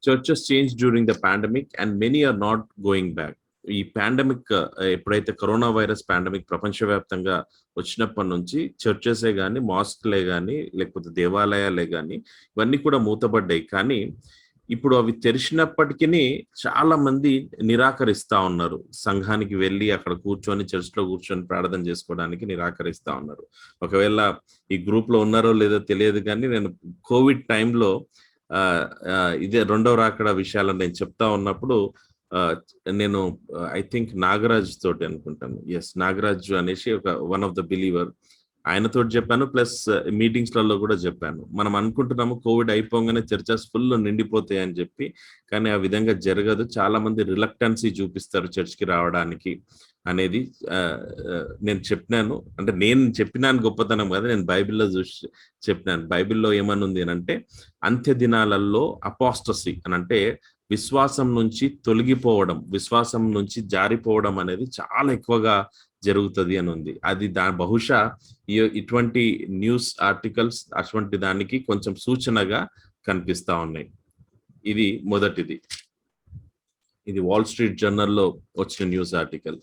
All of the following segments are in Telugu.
churches changed during the pandemic and many are not going back. ఈ పాండమిక్ ఎప్పుడైతే కరోనా వైరస్ పాండమిక్ ప్రపంచవ్యాప్తంగా వచ్చినప్పటి నుంచి చర్చెసే కానీ, మాస్క్లే కానీ, లేకపోతే దేవాలయాలే కానీ ఇవన్నీ కూడా మూతపడ్డాయి. కానీ ఇప్పుడు అవి తెరిచినప్పటికీ చాలా మంది నిరాకరిస్తా ఉన్నారు. సంఘానికి వెళ్ళి అక్కడ కూర్చొని చర్చ్లో కూర్చొని ప్రార్థన చేసుకోవడానికి నిరాకరిస్తా ఉన్నారు. ఒకవేళ ఈ గ్రూప్ లో ఉన్నారో లేదో తెలియదు, కానీ నేను కోవిడ్ టైంలో ఇదే రెండవ రాకడ విషయాలను నేను చెప్తా ఉన్నప్పుడు నేను ఐ థింక్ నాగరాజ్ తోటి అనుకుంటాను, ఎస్ నాగరాజు అనేసి ఒక వన్ ఆఫ్ ద బిలీవర్, ఆయనతో చెప్పాను, ప్లస్ మీటింగ్స్లలో కూడా చెప్పాను. మనం అనుకుంటున్నాము కోవిడ్ అయిపోగానే చర్చెస్ ఫుల్ నిండిపోతాయి అని చెప్పి, కానీ ఆ విధంగా జరగదు. చాలా మంది రిలక్టెన్సీ చూపిస్తారు చర్చ్కి రావడానికి అనేది నేను చెప్పినాను. అంటే నేను చెప్పినాను గొప్పతనం కదా, నేను బైబిల్లో చూసి చెప్పినాను. బైబిల్లో ఏమనుంది అని అంటే, అంత్య దినాలలో అపాస్టసీ అని అంటే విశ్వాసం నుంచి తొలగిపోవడం, విశ్వాసం నుంచి జారిపోవడం అనేది చాలా ఎక్కువగా జరుగుతుంది అని ఉంది. అది బహుశా ఇటువంటి న్యూస్ ఆర్టికల్స్ అటువంటి దానికి కొంచెం సూచనగా కనిపిస్తా ఉన్నాయి. ఇది మొదటిది, ఇది వాల్ స్ట్రీట్ జర్నల్లో వచ్చిన news article.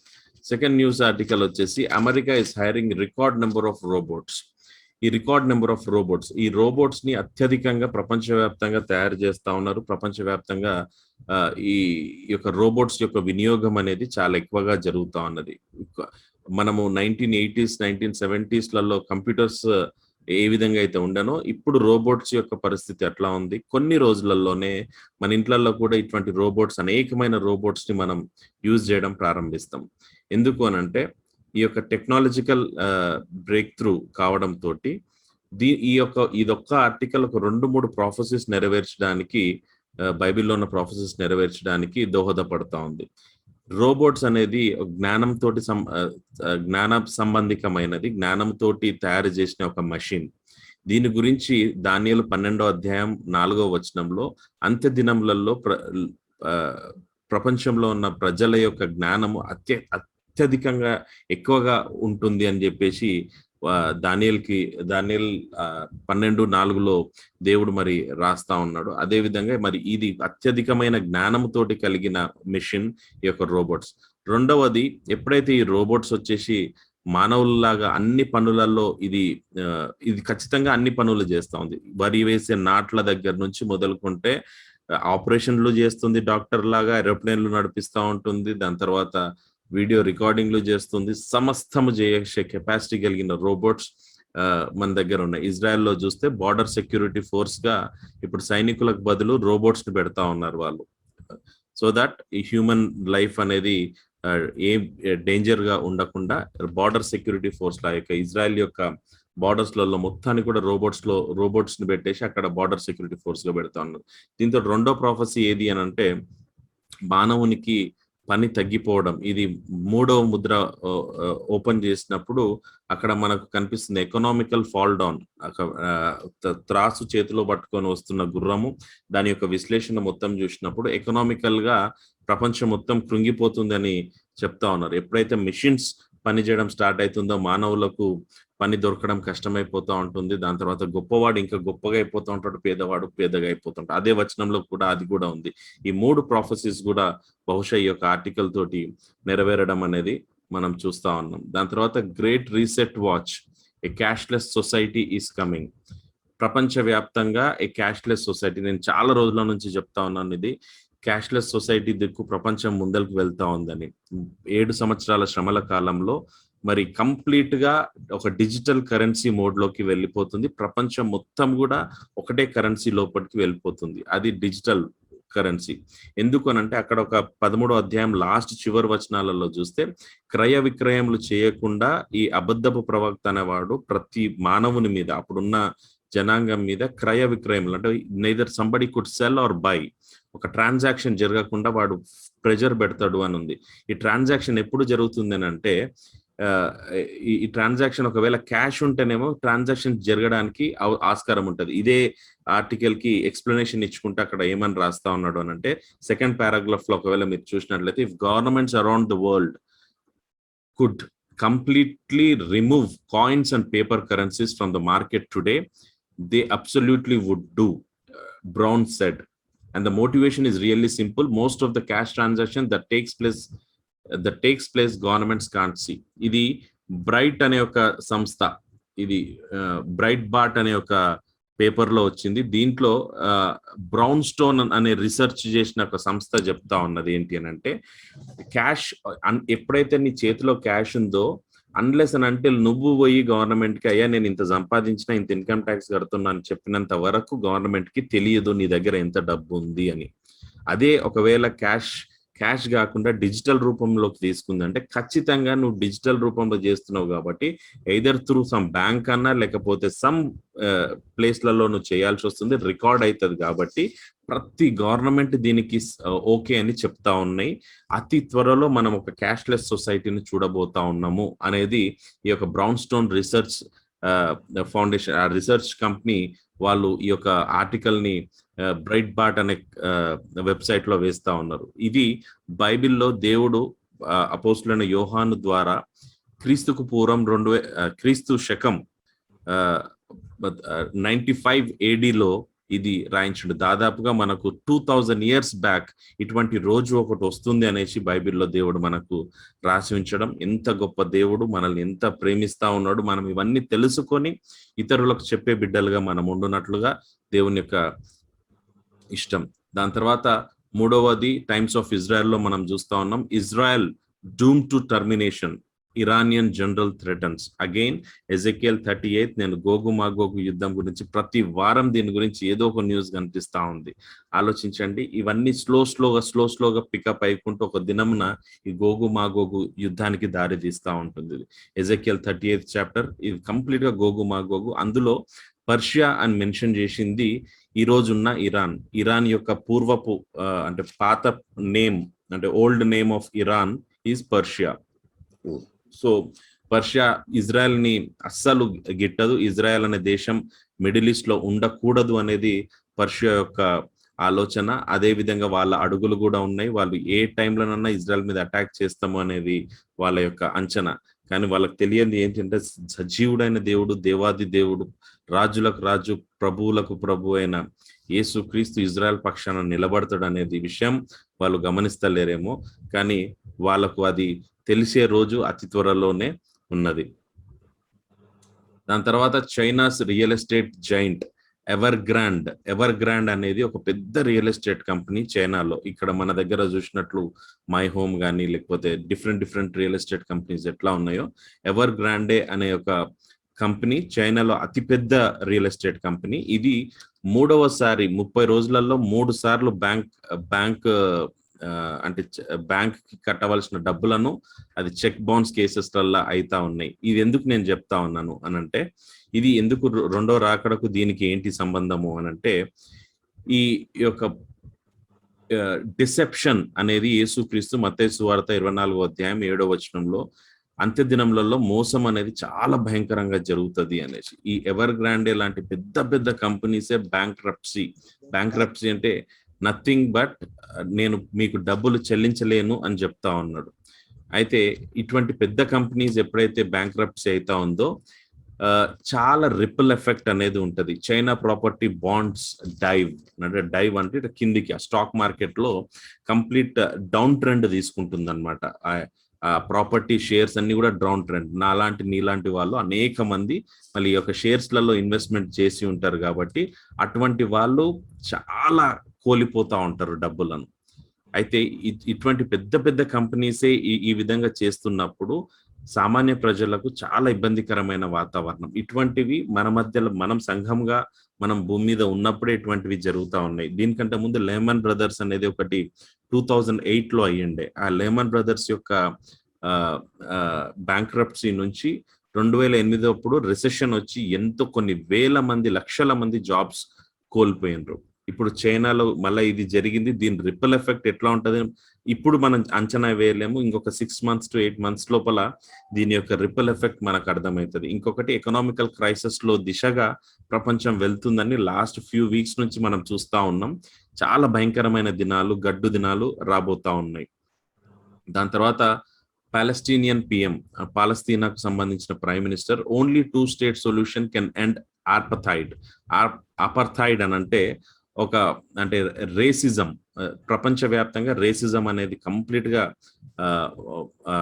Second news article వచ్చేసి America is hiring record number of robots. ఈ రికార్డ్ నెంబర్ ఆఫ్ రోబోట్స్, ఈ రోబోట్స్ ని అత్యధికంగా ప్రపంచవ్యాప్తంగా తయారు చేస్తా ఉన్నారు. ప్రపంచవ్యాప్తంగా ఈ యొక్క రోబోట్స్ యొక్క వినియోగం అనేది చాలా ఎక్కువగా జరుగుతూ ఉన్నది. మనము 1980s 1970s కంప్యూటర్స్ ఏ విధంగా అయితే ఉండనో ఇప్పుడు రోబోట్స్ యొక్క పరిస్థితి అట్లా ఉంది. కొన్ని రోజులలోనే మన ఇంట్లలో కూడా ఇటువంటి రోబోట్స్, అనేకమైన రోబోట్స్ ని మనం యూజ్ చేయడం ప్రారంభిస్తాం. ఎందుకు అనంటే ఈ యొక్క టెక్నాలజికల్ బ్రేక్ త్రూ కావడం తోటి ఇదొక్క ఆర్టికల్ ఒక 2-3 ప్రాఫెసెస్ నెరవేర్చడానికి, బైబిల్లో ఉన్న ప్రాఫెసెస్ నెరవేర్చడానికి దోహదపడతా ఉంది. రోబోట్స్ అనేది జ్ఞానంతో సంబంధికమైనది, జ్ఞానంతో తయారు చేసిన ఒక మషిన్. దీని గురించి దానియేలు 12వ అధ్యాయం 4వ వచనంలో అంత్య దినములలో ప్రపంచంలో ఉన్న ప్రజల యొక్క జ్ఞానము అత్యధికంగా ఎక్కువగా ఉంటుంది అని చెప్పేసి దానియేల్ 12:4లో దేవుడు మరి రాస్తా ఉన్నాడు. అదే విధంగా మరి ఇది అత్యధికమైన జ్ఞానంతోటి కలిగిన మెషిన్ ఈ యొక్క రోబోట్స్. రెండవది, ఎప్పుడైతే ఈ రోబోట్స్ వచ్చేసి మానవుల్లాగా అన్ని పనులలో ఇది ఖచ్చితంగా అన్ని పనులు చేస్తా ఉంది. వరి వేసే నాట్ల దగ్గర నుంచి మొదలుకుంటే ఆపరేషన్లు చేస్తుంది, డాక్టర్ లాగా ఏరోప్లేన్లు నడిపిస్తూ ఉంటుంది, దాని తర్వాత వీడియో రికార్డింగ్లు చేస్తుంది. సమస్తము చేసే కెపాసిటీ కలిగిన రోబోట్స్ మన దగ్గర ఉన్నాయి. ఇజ్రాయెల్లో చూస్తే బార్డర్ సెక్యూరిటీ ఫోర్స్ గా ఇప్పుడు సైనికులకు బదులు రోబోట్స్ ని పెడతా ఉన్నారు వాళ్ళు, సో దట్ ఈ హ్యూమన్ లైఫ్ అనేది ఏ డేంజర్ గా ఉండకుండా బార్డర్ సెక్యూరిటీ ఫోర్స్ లా యొక్క ఇజ్రాయెల్ యొక్క బార్డర్స్లలో మొత్తాన్ని కూడా రోబోట్స్ ని పెట్టేసి అక్కడ బార్డర్ సెక్యూరిటీ ఫోర్స్ గా పెడతా ఉన్నారు. దీంతో రెండో ప్రాఫెసీ ఏది అని అంటే మానవునికి పని తగ్గిపోవడం. ఇది 3వ ముద్ర ఓపెన్ చేసినప్పుడు అక్కడ మనకు కనిపిస్తుంది ఎకనామికల్ ఫాల్ డౌన్. త్రాసు చేతిలో పట్టుకొని వస్తున్న గుర్రము, దాని యొక్క విశ్లేషణ మొత్తం చూసినప్పుడు ఎకనామికల్ గా ప్రపంచం మొత్తం కృంగిపోతుందని చెప్తా ఉన్నారు. ఎప్పుడైతే మిషన్స్ పని చేయడం స్టార్ట్ అవుతుందో మానవులకు పని దొరకడం కష్టమైపోతూ ఉంటుంది. దాని తర్వాత గొప్పవాడు ఇంకా గొప్పగా అయిపోతూ ఉంటాడు, పేదవాడు పేదగా అయిపోతుంటాడు. అదే వచనంలో కూడా అది కూడా ఉంది. ఈ 3 ప్రాఫెసీస్ కూడా బహుశా ఈ యొక్క ఆర్టికల్ తోటి నెరవేరడం అనేది మనం చూస్తా ఉన్నాం. దాని తర్వాత great reset watch, A cashless society is coming. ప్రపంచవ్యాప్తంగా ఏ క్యాష్లెస్ సొసైటీ, నేను చాలా రోజుల నుంచి చెప్తా ఉన్నాను, ఇది క్యాష్లెస్ సొసైటీ దిక్కు ప్రపంచం ముందరకు వెళ్తా ఉందని. 7 సంవత్సరాల శ్రమల కాలంలో మరి కంప్లీట్ గా ఒక డిజిటల్ కరెన్సీ మోడ్ లోకి వెళ్ళిపోతుంది. ప్రపంచం మొత్తం కూడా ఒకటే కరెన్సీ లోపలికి వెళ్ళిపోతుంది, అది డిజిటల్ కరెన్సీ. ఎందుకు అనంటే అక్కడ ఒక 13వ అధ్యాయం చివరి వచనాలలో చూస్తే క్రయ విక్రయములు చేయకుండా ఈ అబద్ధపు ప్రవక్త అనేవాడు ప్రతి మానవుని మీద, అప్పుడున్న జనాంగం మీద క్రయ విక్రయములు అంటే neither somebody could sell or buy, ఒక ట్రాన్సాక్షన్ జరగకుండా వాడు ప్రెజర్ పెడతాడు అని ఉంది. ఈ ట్రాన్సాక్షన్ ఎప్పుడు జరుగుతుంది అని అంటే ఈ ట్రాన్సాక్షన్ ఒకవేళ క్యాష్ ఉంటేనేమో ట్రాన్సాక్షన్ జరగడానికి ఆస్కారం ఉంటుంది. ఇదే ఆర్టికల్ కి ఎక్స్ప్లెనేషన్ ఇచ్చుకుంటే అక్కడ ఏమని రాస్తా ఉన్నాడు అని అంటే సెకండ్ పారాగ్రాఫ్ లో ఒకవేళ మీరు చూసినట్లయితే, if governments around the world could completely remove coins and paper currencies from the market today, they absolutely would do, Brown said. And the motivation is really simple. Most of the cash transaction that takes place governments can't see. ఇది బ్రైట్ అనే ఒక సంస్థ, ఇది బ్రైట్ బాట్ అనే ఒక పేపర్ లో వచ్చింది. దీంట్లో బ్రౌన్ స్టోన్ అనే రీసెర్చ్ చేసిన ఒక సంస్థ చెప్తా ఉన్నది ఏంటి అని అంటే, క్యాష్ ఎప్పుడైతే నీ చేతిలో క్యాష్ ఉందో, అన్లెస్ అండ్ అంటిల్ నువ్వు పోయి గవర్నమెంట్ కి అయ్యా నేను ఇంత సంపాదించినా ఇంత ఇన్కమ్ ట్యాక్స్ కడుతున్నా అని చెప్పినంత వరకు గవర్నమెంట్ కి తెలియదు నీ దగ్గర ఎంత డబ్బు ఉంది అని. అదే ఒకవేళ క్యాష్ కాకుండా డిజిటల్ రూపంలోకి తీసుకుందంటే ఖచ్చితంగా నువ్వు డిజిటల్ రూపంలో చేస్తున్నావు కాబట్టి ఎయిదర్ త్రూ సమ్ బ్యాంక్ అన్నా లేకపోతే సమ్ ప్లేస్లలో నువ్వు చేయాల్సి వస్తుంది, రికార్డ్ అవుతుంది. కాబట్టి ప్రతి గవర్నమెంట్ దీనికి ఓకే అని చెప్తా ఉన్నాయి. అతి త్వరలో మనం ఒక క్యాష్లెస్ సొసైటీని చూడబోతా ఉన్నాము అనేది ఈ యొక్క బ్రౌన్ స్టోన్ రీసెర్చ్ ఫౌండేషన్, ఆ రీసెర్చ్ కంపెనీ వాళ్ళు ఈ యొక్క ఆర్టికల్ ని బ్రైట్ బాట్ అనే వెబ్సైట్ లో వేస్తా ఉన్నారు. ఇది బైబిల్లో దేవుడు అపోస్తులైన యోహాను ద్వారా క్రీస్తుకు పూర్వం క్రీస్తు శకం 95 ADలో ఇది రాయించండు. దాదాపుగా మనకు 2000 years బ్యాక్ ఇటువంటి రోజు ఒకటి వస్తుంది అనేసి బైబిల్లో దేవుడు మనకు రాసి ఉంచడం. ఎంత గొప్ప దేవుడు, మనల్ని ఎంత ప్రేమిస్తా ఉన్నాడు, మనం ఇవన్నీ తెలుసుకొని ఇతరులకు చెప్పే బిడ్డలుగా మనం ఉండునట్లుగా దేవుని యొక్క ఇష్టం. దాని తర్వాత మూడవది టైమ్స్ ఆఫ్ ఇజ్రాయెల్లో మనం చూస్తా ఉన్నాం. Israel doom to termination, Iranian general threatens again. Ezekiel 38. నేను గోగు మాగోగు యుద్ధం గురించి ప్రతి వారం దీని గురించి ఏదో ఒక న్యూస్ కనిపిస్తా ఉంది. ఆలోచించండి, ఇవన్నీ స్లోగా పికప్ అయికుంటూ ఒక దినమున ఈ గోగు మాగోగు యుద్ధానికి దారి తీస్తా ఉంటుంది. ఎజెకియల్ 38th chapter ఇది కంప్లీట్ గా గోగు మాగోగు. అందులో పర్షియా అని మెన్షన్ చేసింది ఈ రోజున్న ఇరాన్ యొక్క పూర్వపు అంటే పాత నేమ్, అంటే old name of Iran is Persia. So Persia Israel ని అస్సలు గిట్టదు. ఇజ్రాయెల్ అనే దేశం మిడిల్ ఈస్ట్ లో ఉండకూడదు అనేది పర్షియా యొక్క ఆలోచన. అదే విధంగా వాళ్ళ అడుగులు కూడా ఉన్నాయి. వాళ్ళు ఏ టైంలోనన్నా ఇజ్రాయెల్ మీద అటాక్ చేస్తాము అనేది వాళ్ళ యొక్క అంచనా. కానీ వాళ్ళకి తెలియంది ఏంటంటే సజీవుడైన దేవుడు, దేవాది దేవుడు, రాజులకు రాజు, ప్రభువులకు ప్రభు అయిన యేసు క్రీస్తు ఇజ్రాయెల్ పక్షాన నిలబడతాడు అనేది విషయం వాళ్ళు గమనిస్తలేరేమో. కానీ వాళ్ళకు అది తెలిసే రోజు అతి త్వరలోనే ఉన్నది. దాని తర్వాత China's real estate giant ever grand అనేది ఒక పెద్ద రియల్ ఎస్టేట్ కంపెనీ చైనాలో. ఇక్కడ మన దగ్గర చూసినట్లు మై హోమ్ కానీ లేకపోతే డిఫరెంట్ రియల్ ఎస్టేట్ కంపెనీస్ ఎట్లా ఉన్నాయో, ఎవర్ గ్రాండే అనే ఒక కంపెనీ చైనాలో అతిపెద్ద రియల్ ఎస్టేట్ కంపెనీ. ఇది 3వసారి 30 రోజులలో 3 సార్లు బ్యాంక్ అంటే బ్యాంక్ కి కట్టవలసిన డబ్బులను అది చెక్ బౌన్స్ కేసెస్లలో అయితా ఉన్నాయి. ఇది ఎందుకు నేను చెప్తా ఉన్నాను అనంటే, ఇది ఎందుకు రెండో రాకడకు దీనికి ఏంటి సంబంధము అనంటే, ఈ యొక్క డిసెప్షన్ అనేది యేసుక్రీస్తు మత్తయి సువార్త 24వ అధ్యాయం 7వ వచనంలో అంత్య దినములలో మోసం అనేది చాలా భయంకరంగా జరుగుతుంది అనేసి. ఈ ఎవర్ గ్రాండే లాంటి పెద్ద కంపెనీసే బ్యాంక్రప్సీ అంటే నథింగ్ బట్ నేను మీకు డబ్బులు చెల్లించలేను అని చెప్తా ఉన్నాడు. అయితే ఇటువంటి పెద్ద కంపెనీస్ ఎప్పుడైతే బ్యాంక్రప్సీ అవుతా ఉందో చాలా రిపుల్ ఎఫెక్ట్ అనేది ఉంటది. చైనా ప్రాపర్టీ బాండ్స్ డైవ్ అంటే కిందికి ఆ స్టాక్ మార్కెట్ లో కంప్లీట్ డౌన్ ట్రెండ్ తీసుకుంటుంది అనమాట. ఆ ప్రాపర్టీ షేర్స్ అన్ని కూడా డౌన్ ట్రెండ్. నీలాంటి వాళ్ళు అనేక మంది మళ్ళీ ఈ యొక్క షేర్స్లలో ఇన్వెస్ట్మెంట్ చేసి ఉంటారు కాబట్టి అటువంటి వాళ్ళు చాలా కోల్పోతా ఉంటారు డబ్బులను. అయితే ఇటువంటి పెద్ద కంపెనీసే ఈ విధంగా చేస్తున్నప్పుడు సామాన్య ప్రజలకు చాలా ఇబ్బందికరమైన వాతావరణం. ఇటువంటివి మన మధ్యలో మనం సంఘంగా మనం భూమి మీద ఉన్నప్పుడే ఇటువంటివి జరుగుతూ ఉన్నాయి. దీనికంటే ముందు లెహమన్ బ్రదర్స్ అనేది ఒకటి 2008లో అయ్యిండే. ఆ లెహమన్ బ్రదర్స్ యొక్క బ్యాంక్రప్సీ నుంచి 2008 అప్పుడు రిసెషన్ వచ్చి ఎంతో కొన్ని వేల మంది, లక్షల మంది జాబ్స్ కోల్పోయినరు. ఇప్పుడు చైనాలో మళ్ళీ ఇది జరిగింది. దీని రిపల్ ఎఫెక్ట్ ఎట్లా ఉంటుంది ఇప్పుడు మనం అంచనా వేయలేము. ఇంకొక 6 months to 8 months లోపల దీని యొక్క రిపల్ ఎఫెక్ట్ మనకు అర్థమవుతుంది. ఇంకొకటి ఎకనామికల్ క్రైసిస్ లో దిశగా ప్రపంచం వెళ్తుందని లాస్ట్ ఫ్యూ వీక్స్ నుంచి మనం చూస్తా ఉన్నాం. చాలా భయంకరమైన దినాలు, గడ్డు దినాలు రాబోతా ఉన్నాయి. దాని తర్వాత పాలస్తీనియన్ పిఎం, పాలస్తీనాకు సంబంధించిన prime minister, only 2 state solution can end apartheid అని అంటే ఒక అంటే రేసిజం, ప్రపంచవ్యాప్తంగా రేసిజం అనేది కంప్లీట్ గా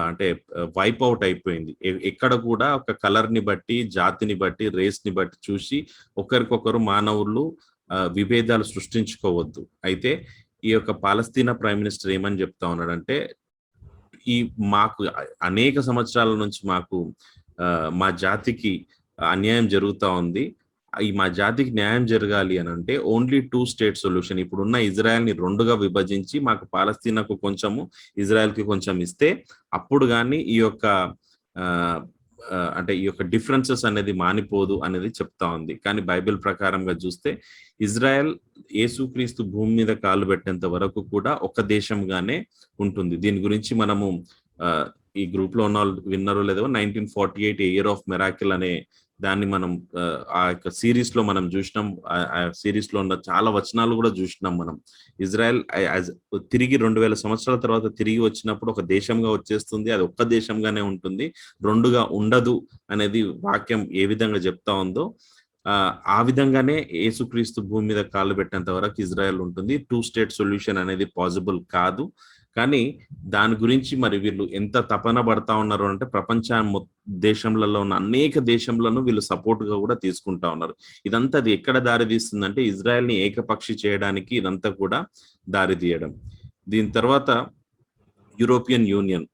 అంటే వైప్ అవుట్ అయిపోయింది. ఎక్కడ కూడా ఒక కలర్ ని బట్టి, జాతిని బట్టి, రేస్ ని బట్టి చూసి ఒకరికొకరు మానవులు విభేదాలు సృష్టించుకోవద్దు. అయితే ఈ యొక్క పాలస్తీనా ప్రైమ్ మినిస్టర్ ఏమని చెప్తా ఉన్నాడంటే, ఈ మాకు అనేక సంవత్సరాల నుంచి మాకు మా జాతికి అన్యాయం జరుగుతా ఉంది. ఈ మా జాతికి న్యాయం జరగాలి అని అంటే ఓన్లీ 2 స్టేట్ సొల్యూషన్. ఇప్పుడున్న ఇజ్రాయెల్‌ని 2గా విభజించి మాకు పాలస్తీనాకు కొంచెము, ఇజ్రాయెల్‌కి కొంచెం ఇస్తే అప్పుడు గాని ఈ యొక్క ఆహ్, అంటే ఈ యొక్క డిఫరెన్సెస్ అనేది మానిపోదు అనేది చెప్తా ఉంది. కానీ బైబిల్ ప్రకారంగా చూస్తే ఇజ్రాయెల్ యేసుక్రీస్తు భూమి మీద కాలు పెట్టేంత వరకు కూడా ఒక దేశంగానే ఉంటుంది. దీని గురించి మనము ఆహ్, ఈ గ్రూప్‌లో ఉన్నవాళ్ళు విన్నారో లేదో 1948 ఇయర్ ఆఫ్ మిరాకిల్ అనే దాన్ని మనం ఆ యొక్క సీరీస్‌లో మనం జూషినాం. ఆ సీరీస్‌లో ఉన్న చాలా వచనాలు గూడా జూషినాం మనం. ఇజ్రాయెల్ తిరిగి 2000 సంవత్సరాల తర్వాత తిరిగి వచ్చినప్పుడు ఒక దేశంగా వచ్చేస్తుంది. అది ఒక్క దేశంగానే ఉంటుంది. 2గా ఉండదు అనేది వాక్యం ఏ విధంగా జెప్తా ఉందో, ఆ విధంగానే యేసుక్రీస్తు భూమి మీద కాలు పెట్టేంత వరకు ఇజ్రాయెల్ ఉంటుంది. 2 స్టేట్ సొల్యూషన్ అనేది పాసిబుల్ కాదు. కానీ దాని గురించి మరి వీళ్ళు ఎంత తపన పడతా ఉన్నారు అంటే దేశంలలో ఉన్న అనేక దేశంలను వీళ్ళు సపోర్ట్‌గా కూడా తీసుకుంటా ఉన్నారు. ఇదంతా అది ఎక్కడ దారి తీస్తుందంటే ఇజ్రాయెల్‌ని ఏకపక్షి చేయడానికి ఇదంతా కూడా దారి తీయడం. దీని తర్వాత European union.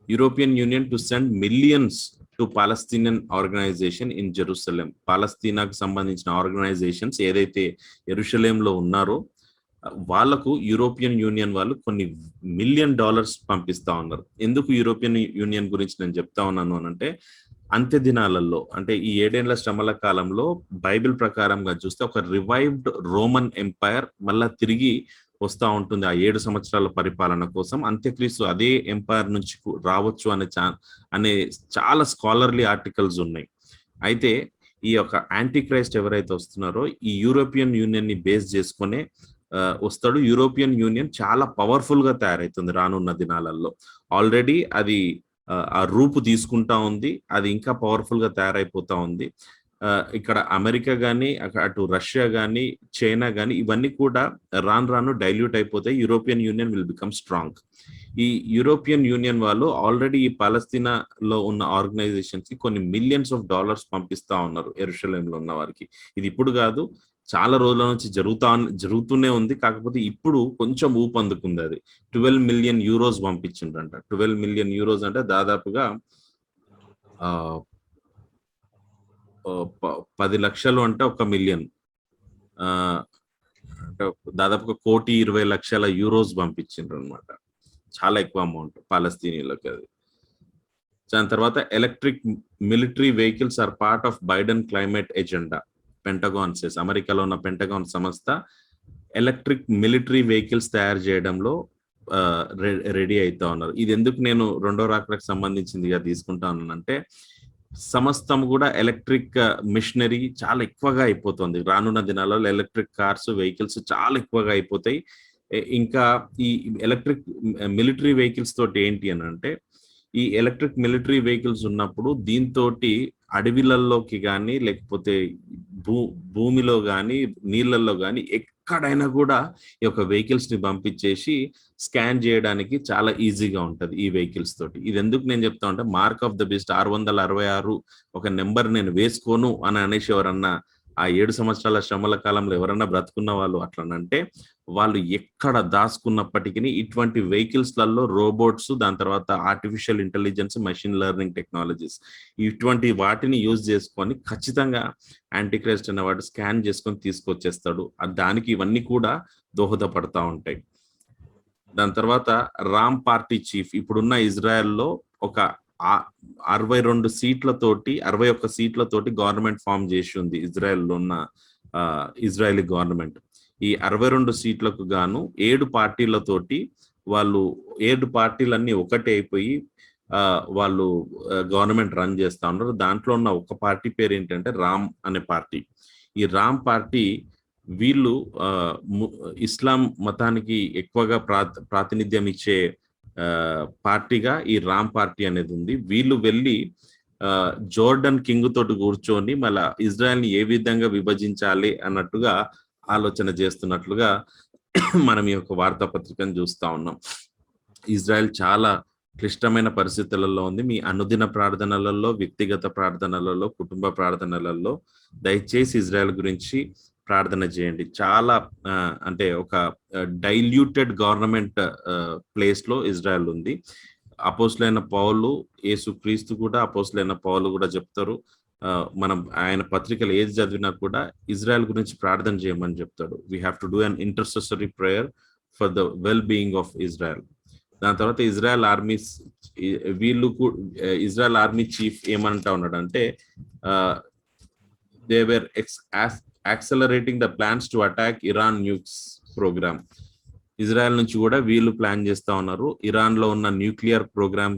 European union to send millions to Palestinian organisation in Jerusalem. పాలస్తీనాకు సంబంధించిన ఆర్గనైజేషన్స్ ఏదైతే యెరూషలేంలో ఉన్నారో వాళ్ళకు యూరోపియన్ యూనియన్ వాళ్ళు కొన్ని $1 మిలియన్ పంపిస్తా ఉన్నారు. ఎందుకు యూరోపియన్ యూనియన్ గురించి నేను చెప్తా ఉన్నాను అనంటే, అంత్య దినాలలో అంటే ఈ 7 ఏళ్ల శ్రమల కాలంలో బైబిల్ ప్రకారంగా చూస్తే ఒక రివైవ్డ్ రోమన్ ఎంపైర్ మళ్ళా తిరిగి వస్తా ఉంటుంది. ఆ 7 సంవత్సరాల పరిపాలన కోసం అంత్యక్రీస్తు అదే ఎంపైర్ నుంచి రావచ్చు అనే చాలా స్కాలర్లీ ఆర్టికల్స్ ఉన్నాయి. అయితే ఈ యొక్క యాంటీ క్రైస్ట్ ఎవరైతే వస్తున్నారో ఈ యూరోపియన్ యూనియన్ ని బేస్ చేసుకునే వస్తాడు. యూరోపియన్ యూనియన్ చాలా పవర్ఫుల్ గా తయారైతుంది రానున్న దినాలలో. ఆల్రెడీ అది ఆ రూపు తీసుకుంటా ఉంది. అది ఇంకా పవర్ఫుల్ గా తయారైపోతా ఉంది. ఇక్కడ అమెరికా గాని, అటు రష్యా గాని, చైనా గాని ఇవన్నీ కూడా రాను రాను డైల్యూట్ అయిపోతాయి. European union will become strong. ఈ యూరోపియన్ యూనియన్ వాళ్ళు ఆల్రెడీ ఈ పాలస్తీనాలో ఉన్న ఆర్గనైజేషన్స్ కి కొన్ని మిలియన్స్ ఆఫ్ డాలర్స్ పంపిస్తా ఉన్నారు యెరూషలేంలో ఉన్న వారికి. ఇది ఇప్పుడు కాదు, చాలా రోజుల నుంచి జరుగుతూనే ఉంది. కాకపోతే ఇప్పుడు కొంచెం ఊపందుకుంది అది. 12 మిలియన్ యూరోస్ పంపించిండ్రంట. 12 మిలియన్ యూరోస్ అంటే దాదాపుగా 10 లక్షలు అంటే 1 మిలియన్. అంటే దాదాపుగా 1,20,00,000 యూరోస్ పంపించిండ్రనమాట. చాలా ఎక్కువ అమౌంట్ పాలస్తీనియులకి అది. దాని తర్వాత electric military vehicles are part of Biden climate agenda. Pentagon says, అమెరికాలో ఉన్న పెంటగాన్ సంస్థ ఎలక్ట్రిక్ మిలిటరీ వెహికల్స్ తయారు చేయడంలో రెడీ అవుతా ఉన్నారు. ఇది ఎందుకు నేను రెండో రాకడకు సంబంధించిందిగా తీసుకుంటా ఉన్నానంటే, సమస్తం కూడా ఎలక్ట్రిక్ మిషనరీ చాలా ఎక్కువగా అయిపోతుంది. రానున్న దినాలలో ఎలక్ట్రిక్ కార్స్, వెహికల్స్ చాలా ఎక్కువగా అయిపోతాయి. ఇంకా ఈ ఎలక్ట్రిక్ మిలిటరీ వెహికల్స్ తోటి ఏంటి అని అంటే, ఈ ఎలక్ట్రిక్ మిలిటరీ వెహికల్స్ ఉన్నప్పుడు దీంతోటి అడవిలలోకి కానీ, లేకపోతే భూమిలో కానీ, నీళ్ళల్లో కానీ ఎక్కడైనా కూడా ఈ యొక్క వెహికల్స్ ని పంపించేసి స్కాన్ చేయడానికి చాలా ఈజీగా ఉంటది ఈ వెహికల్స్ తోటి. ఇది ఎందుకు నేను చెప్తా ఉంటే, మార్క్ ఆఫ్ ద బీస్ట్ 666 ఒక నెంబర్ నేను వేసుకోను అని అనేసి ఎవరన్నా ఆ 7 సంవత్సరాల శ్రమల కాలంలో ఎవరన్నా బ్రతుకున్న వాళ్ళు అట్లనంటే, వాళ్ళు ఎక్కడ దాచుకున్నప్పటికీ ఇటువంటి వెహికల్స్లలో రోబోట్స్, దాని తర్వాత artificial intelligence, machine learning technologies ఇటువంటి వాటిని యూజ్ చేసుకొని ఖచ్చితంగా యాంటీక్రైస్ట్ అనే వాడు స్కాన్ చేసుకొని తీసుకొచ్చేస్తాడు. దానికి ఇవన్నీ కూడా దోహదపడతా ఉంటాయి. దాని తర్వాత రామ్ పార్టీ చీఫ్ ఇప్పుడున్న ఇజ్రాయెల్లో ఒక 62 సీట్లతోటి 61 సీట్లతోటి గవర్నమెంట్ ఫామ్ చేసి ఉంది ఇజ్రాయెల్లో ఉన్న ఇజ్రాయలీ గవర్నమెంట్. ఈ 62 సీట్లకు గాను 7 పార్టీలతోటి వాళ్ళు 7 పార్టీలన్నీ ఒకటే అయిపోయి వాళ్ళు గవర్నమెంట్ రన్ చేస్తా ఉన్నారు. దాంట్లో ఉన్న ఒక పార్టీ పేరు ఏంటంటే రామ్ అనే పార్టీ. ఈ రామ్ పార్టీ వీళ్ళు ఇస్లాం మతానికి ఎక్కువగా ప్రాతినిధ్యం ఇచ్చే పార్టీగా ఈ రామ్ పార్టీ అనేది ఉంది. వీళ్ళు వెళ్ళి జోర్డన్ కింగ్ తోటి కూర్చొని మళ్ళా ఇజ్రాయెల్ ని ఏ విధంగా విభజించాలి అన్నట్టుగా ఆలోచన చేస్తున్నట్లుగా మనం ఈ యొక్క వార్తాపత్రికను చూస్తా ఉన్నాం. ఇజ్రాయెల్ చాలా క్లిష్టమైన పరిస్థితులలో ఉంది. మీ అనుదిన ప్రార్థనలలో, వ్యక్తిగత ప్రార్థనలలో, కుటుంబ ప్రార్థనలలో దయచేసి ఇజ్రాయెల్ గురించి ప్రార్థన చేయండి. చాలా అంటే ఒక డైల్యూటెడ్ గవర్నమెంట్ ప్లేస్లో ఇజ్రాయెల్ ఉంది. అపోస్తులైన పౌలు, యేసుక్రీస్తు కూడా, అపోస్తులైన పౌలు కూడా చెప్తారు. మనం ఆయన పత్రికలు ఏది చదివినా కూడా ఇజ్రాయెల్ గురించి ప్రార్థన చేయమని చెప్తాడు. We have to do an intercessory prayer for the well being of Israel. దాని తర్వాత ఇజ్రాయెల్ ఆర్మీ చీఫ్ ఏమంటా ఉన్నాడు అంటే, they were accelerating the plans to attack Iran nukes programme. Israel నుంచి కూడా వీళ్ళు ప్లాన్ చేస్తా ఉన్నారు, ఇరాన్ లో ఉన్న న్యూక్లియర్ ప్రోగ్రామ్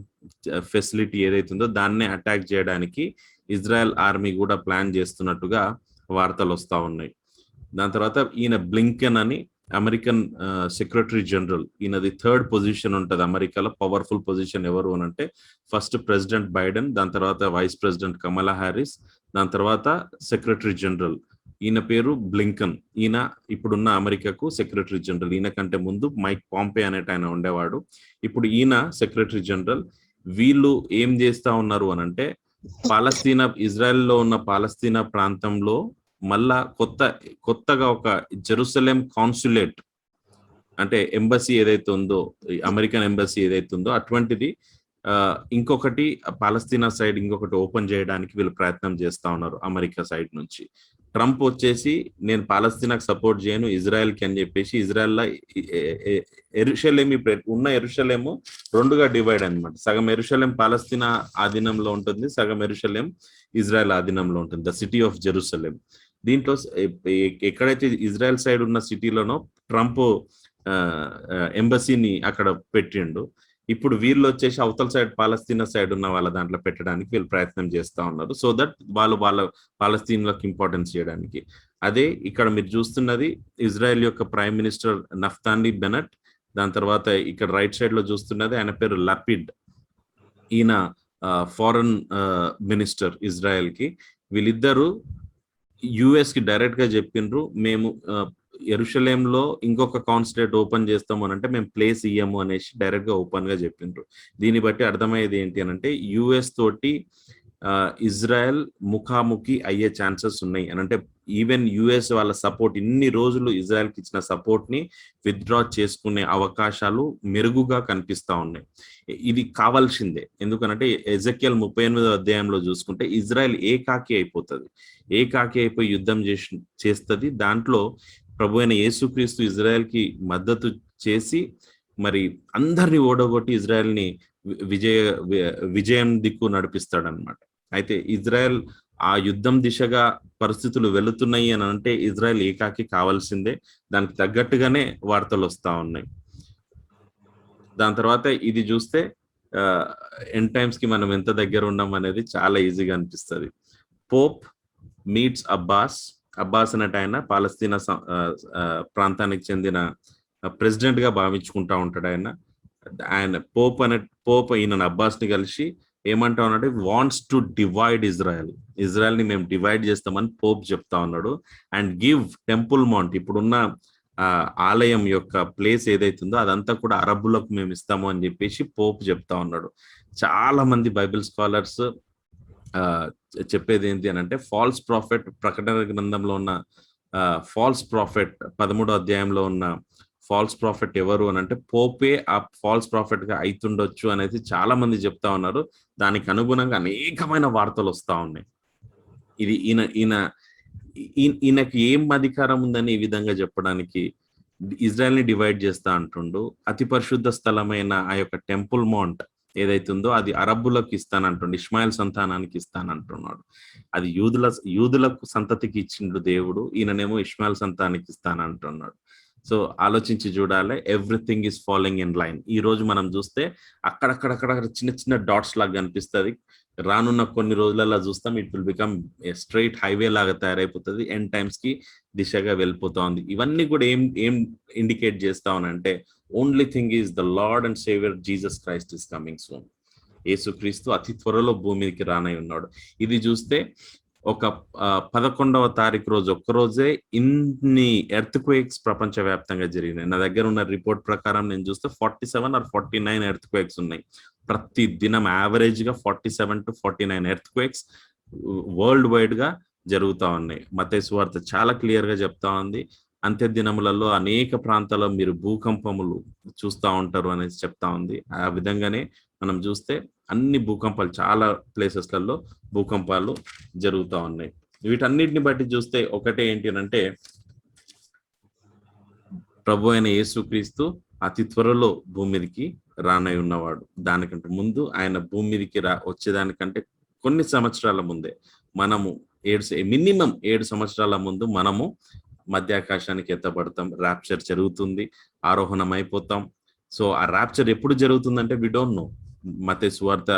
ఫెసిలిటీ ఏదైతుందో దాన్నే అటాక్ చేయడానికి ఇజ్రాయెల్ ఆర్మీ కూడా ప్లాన్ చేస్తున్నట్టుగా వార్తలు వస్తా ఉన్నాయి. దాని తర్వాత ఈయన బ్లింకెన్ అని అమెరికన్ సెక్రటరీ జనరల్, ఈయనది 3rd పొజిషన్ ఉంటుంది అమెరికాలో. పవర్ఫుల్ పొజిషన్ ఎవరు అని అంటే ఫస్ట్ ప్రెసిడెంట్ బైడెన్, దాని తర్వాత వైస్ ప్రెసిడెంట్ కమలా హ్యారిస్, దాని తర్వాత సెక్రటరీ జనరల్. ఈయన పేరు బ్లింకన్. ఈయన ఇప్పుడున్న అమెరికాకు సెక్రటరీ జనరల్. ఈయన కంటే ముందు మైక్ పాంపే అనేట ఆయన ఉండేవాడు. ఇప్పుడు ఈయన సెక్రటరీ జనరల్. వీళ్ళు ఏం చేస్తా ఉన్నారు అని అంటే, ఇజ్రాయెల్లో ఉన్న పాలస్తీనా ప్రాంతంలో మళ్ళా కొత్తగా ఒక జెరూసలేం కాన్సులేట్ అంటే ఎంబసీ ఏదైతే ఉందో, అమెరికన్ ఎంబసీ ఏదైతే ఉందో అటువంటిది ఇంకొకటి పాలస్తీనా సైడ్ ఇంకొకటి ఓపెన్ చేయడానికి వీళ్ళు ప్రయత్నం చేస్తా ఉన్నారు అమెరికా సైడ్ నుంచి. ట్రంప్ వచ్చేసి నేను పాలస్తీనాకు సపోర్ట్ చేయను ఇజ్రాయెల్కి అని చెప్పేసి ఇజ్రాయెల్లో ఎరుషలేం ఉన్న ఎరుషలేము 2గా డివైడ్ అనమాట. సగం ఎరుషలేం పాలస్తీనా ఆధీనంలో ఉంటుంది, సగం ఎరుషలేం ఇజ్రాయెల్ ఆధీనంలో ఉంటుంది, ద సిటీ ఆఫ్ జెరూసలేం. దీంట్లో ఎక్కడైతే ఇజ్రాయెల్ సైడ్ ఉన్న సిటీలోనో ట్రంప్ ఎంబసీని అక్కడ పెట్టిండు. ఇప్పుడు వీళ్ళు వచ్చేసి అవతల సైడ్ పాలస్తీనా సైడ్ ఉన్న వాళ్ళ దాంట్లో పెట్టడానికి వీళ్ళు ప్రయత్నం చేస్తా ఉన్నారు, సో దట్ వాళ్ళ పాలస్తీన్లకు ఇంపార్టెన్స్ చేయడానికి. అదే ఇక్కడ మీరు చూస్తున్నది ఇజ్రాయెల్ యొక్క ప్రైమ్ మినిస్టర్ నఫ్తాలి బెనెట్. దాని తర్వాత ఇక్కడ రైట్ సైడ్ లో చూస్తున్నది ఆయన పేరు లాపిడ్. ఈయన ఫారెన్ మినిస్టర్ ఇజ్రాయెల్ కి. వీళ్ళిద్దరూ యుఎస్ కి డైరెక్ట్ గా చెప్పిండ్రు, మేము యెరూషలేంలో ఇంకొక కాన్సులేట్ ఓపెన్ చేస్తాము అని అంటే మేము ప్లేస్ ఇయ్యము అనేసి డైరెక్ట్ గా ఓపెన్ గా చెప్పిండ్రు. దీన్ని బట్టి అర్థమయ్యేది ఏంటి అని అంటే యుఎస్ తోటి ఇజ్రాయెల్ ముఖాముఖి అయ్యే ఛాన్సెస్ ఉన్నాయి అని అంటే ఈవెన్ యుఎస్ వాళ్ళ సపోర్ట్ ఇన్ని రోజులు ఇజ్రాయెల్ కి ఇచ్చిన సపోర్ట్ ని విత్డ్రా చేసుకునే అవకాశాలు మెరుగుగా కనిపిస్తా ఉన్నాయి. ఇది కావాల్సిందే. ఎందుకనంటే ఎజెకియల్ 38వ అధ్యాయంలో చూసుకుంటే ఇజ్రాయెల్ ఏకాకి అయిపోయి యుద్ధం చేస్తుంది. దాంట్లో ప్రభు అయిన యేసుక్రీస్తు ఇజ్రాయెల్ కి మద్దతు చేసి మరి అందరినీ ఓడగొట్టి ఇజ్రాయెల్ ని విజయం దిక్కు నడిపిస్తాడనమాట. అయితే ఇజ్రాయెల్ ఆ యుద్ధం దిశగా పరిస్థితులు వెళుతున్నాయి అని అంటే ఇజ్రాయెల్ ఏకాకి కావాల్సిందే. దానికి తగ్గట్టుగానే వార్తలు వస్తా ఉన్నాయి. దాని తర్వాత ఇది చూస్తే ఎండ్ టైమ్స్ కి మనం ఎంత దగ్గర ఉన్నాం అనేది చాలా ఈజీగా అనిపిస్తుంది. పోప్ మీట్స్ అబ్బాస్ అన్నట్టు ఆయన పాలస్తీనా ప్రాంతానికి చెందిన ప్రెసిడెంట్ గా భావించుకుంటా ఉంటాడు. ఆయన పోప్ ఈయన అబ్బాస్ ని కలిసి ఏమంటా ఉన్నాడు, వాంట్స్ టు డివైడ్ ఇజ్రాయెల్ ని మేము డివైడ్ చేస్తామని పోప్ చెప్తా ఉన్నాడు. అండ్ గివ్ టెంపుల్ మౌంట్, ఇప్పుడున్న ఆలయం యొక్క ప్లేస్ ఏదైతుందో అదంతా కూడా అరబ్బులకు మేము ఇస్తాము అని చెప్పేసి పోప్ చెప్తా ఉన్నాడు. చాలా మంది బైబిల్ స్కాలర్స్ చెప్పేది ఏంటి అని అంటే ఫాల్స్ ప్రాఫిట్, ప్రకటన గ్రంథంలో ఉన్న ఫాల్స్ ప్రాఫిట్ 13వ అధ్యాయంలో ఉన్న ఫాల్స్ ప్రాఫిట్ ఎవరు అని అంటే పోపే ఆ ఫాల్స్ ప్రాఫిట్ గా అయితుండొచ్చు అనేది చాలా మంది చెప్తా ఉన్నారు. దానికి అనుగుణంగా అనేకమైన వార్తలు వస్తా ఉన్నాయి. ఇది ఈయనకి ఏం అధికారం ఉందని ఈ విధంగా చెప్పడానికి? ఇజ్రాయెల్ ని డివైడ్ చేస్తా అంటుండు. అతి పరిశుద్ధ స్థలమైన ఆ యొక్క టెంపుల్ మౌంట్ ఏదైతుందో అది అరబ్బులకు ఇస్తానంటుండు, ఇష్మాయిల్ సంతానానికి ఇస్తానంటున్నాడు. అది యూదులకు సంతతికి ఇచ్చిండు దేవుడు, ఈయననేమో ఇష్మాయిల్ సంతానానికి ఇస్తానంటున్నాడు. సో ఆలోచించి చూడాలి. Everything is following in line. ఈ రోజు మనం చూస్తే అక్కడక్కడ చిన్న చిన్న డాట్స్ లాగా కనిపిస్తుంది. రానున్న కొన్ని రోజులలో చూస్తాం it will become straight highway లాగా తయారైపోతుంది, ఎండ్ టైమ్స్ కి దిశగా వెళ్ళిపోతా ఉంది. ఇవన్నీ కూడా ఏం ఇండికేట్ చేస్తా ఉనంటే only thing is the lord and saviour Jesus Christ is coming soon. యేసుక్రీస్తు అతి త్వరలో భూమికి రానై ఉన్నాడు. ఇది చూస్తే ఒక 11వ తారీఖు రోజు ఒక్కరోజే ఇన్ని ఎర్త్ క్వేక్స్ ప్రపంచవ్యాప్తంగా జరిగినాయి. నా దగ్గర ఉన్న రిపోర్ట్ ప్రకారం నేను చూస్తే 47 ఆర్ 49 ఎర్త్ క్వేక్స్ ఉన్నాయి. ప్రతి దినం యావరేజ్‌గా 47-49 ఎర్త్ క్వేక్స్ వరల్డ్ వైడ్‌గా జరుగుతా ఉన్నాయి. మత్తయి సువార్త చాలా క్లియర్‌గా చెప్తా ఉంది. అంత్య దినములలో అనేక ప్రాంతాల్లో మీరు భూకంపములు చూస్తా ఉంటారు అనేసి చెప్తా ఉంది. ఆ విధంగానే మనం చూస్తే అన్ని భూకంపాలు చాలా ప్లేసెస్‌లలో భూకంపాలు జరుగుతా ఉన్నాయి. వీటన్నిటిని బట్టి చూస్తే ఒకటే ఏంటి అనంటే ప్రభు అయిన యేసుక్రీస్తు అతి త్వరలో భూమి మీదకి రానై ఉన్నవాడు. దానికంటే ముందు ఆయన భూమి మీదకి వచ్చేదానికంటే కొన్ని సంవత్సరాల ముందే మనము మినిమం 7 సంవత్సరాల ముందు మనము మధ్యాకాశానికి ఎత్తబడతాం. ర్యాప్చర్ జరుగుతుంది. ఆరోహణం అయిపోతాం. సో ఆ ర్యాప్చర్ ఎప్పుడు జరుగుతుందంటే వి డోంట్ నో. మత్తయి సువార్త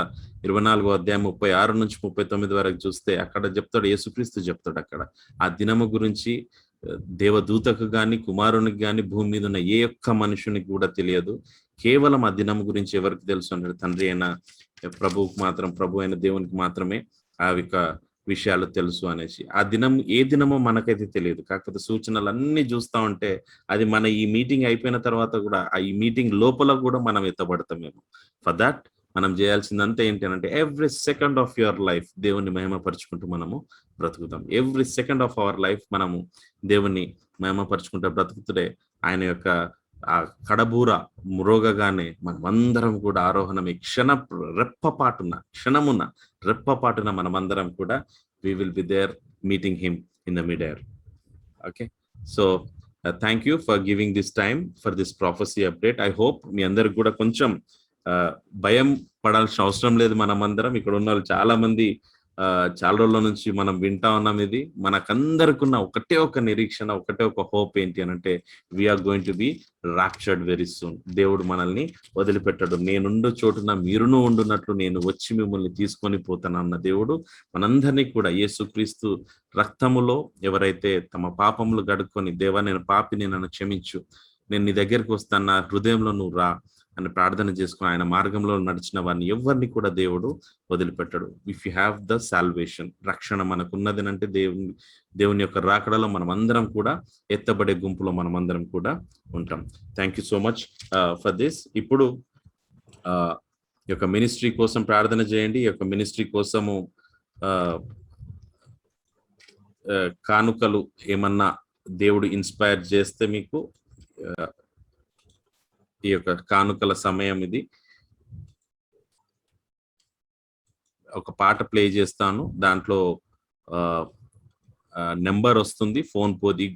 24వ అధ్యాయం 36-39 వరకు చూస్తే అక్కడ చెప్తాడు, యేసుక్రీస్తు చెప్తాడు అక్కడ. ఆ దినము గురించి దేవదూతకు గాని, కుమారునికి గాని, భూమి మీద ఉన్న ఏ ఒక్క మనుషునికి కూడా తెలియదు. కేవలం ఆ దినం గురించి ఎవరికి తెలుసు అంటే తండ్రి అయిన ప్రభు అయిన దేవునికి మాత్రమే ఆ యొక్క విషయాలు తెలుసు అనేసి. ఆ దినం ఏ దినమో మనకైతే తెలియదు. కాకపోతే సూచనలు అన్ని చూస్తా ఉంటే అది మన ఈ మీటింగ్ అయిపోయిన తర్వాత కూడా ఈ మీటింగ్ లోపల కూడా మనం ఎత్తబడతామేమో. ఫర్ దాట్ మనం చేయాల్సిందంతా ఏంటి అంటే every second of your life దేవుణ్ణి మహిమపరుచుకుంటూ మనము బ్రతుకుతాం. Every second of our life మనము దేవుణ్ణి మహిమపరుచుకుంటూ బ్రతుకుతుంటే ఆయన యొక్క ఆ కడబూర మ్రోగగానే మనమందరం కూడా ఆరోహణమే క్షణమున రెప్పపాటున మనమందరం కూడా we will be there meeting him in the mid-air. Okay, so thank you for giving this time for this prophecy update. I hope మీ అందరికి కూడా కొంచెం భయం పడాల్సిన అవసరం లేదు. మనమందరం ఇక్కడ ఉన్న వాళ్ళు చాలా మంది చాలా రోజుల నుంచి మనం వింటా ఉన్నాం. ఇది మనకందరికి ఉన్న ఒకటే ఒక నిరీక్షణ, ఒకటే ఒక హోప్ ఏంటి అనంటే we are going to be raptured very soon. దేవుడు మనల్ని వదిలిపెట్టడు. నేనుండు చోటున మీరును ఉండున్నట్లు నేను వచ్చి మిమ్మల్ని తీసుకొని పోతాను అన్న దేవుడు మనందరినీ కూడా యేసుక్రీస్తు రక్తములో ఎవరైతే తమ పాపములు గడుక్కొని దేవా నేను పాపిని నన్ను క్షమించు, నేను నీ దగ్గరికి వస్తాను, నా హృదయంలో నువ్వు రా అని ప్రార్థన చేసుకుని ఆయన మార్గంలో నడిచిన వారిని ఎవరిని కూడా దేవుడు వదిలిపెట్టడు. If you have the salvation, రక్షణ మనకున్నది అంటే దేవుని యొక్క రాకడలో మనం అందరం కూడా ఎత్తబడే గుంపులో మనం అందరం కూడా ఉంటాం. Thank you so much for this. ఇప్పుడు ఈ యొక్క మినిస్ట్రీ కోసం ప్రార్థన చేయండి. ఈ యొక్క మినిస్ట్రీ కోసము కానుకలు ఏమన్నా దేవుడు ఇన్స్పైర్ చేస్తే మీకు ఈ యొక్క కానుకల సమయం ఇది. ఒక పాట ప్లే చేస్తాను, దాంట్లో నెంబర్ వస్తుంది, ఫోన్ పోది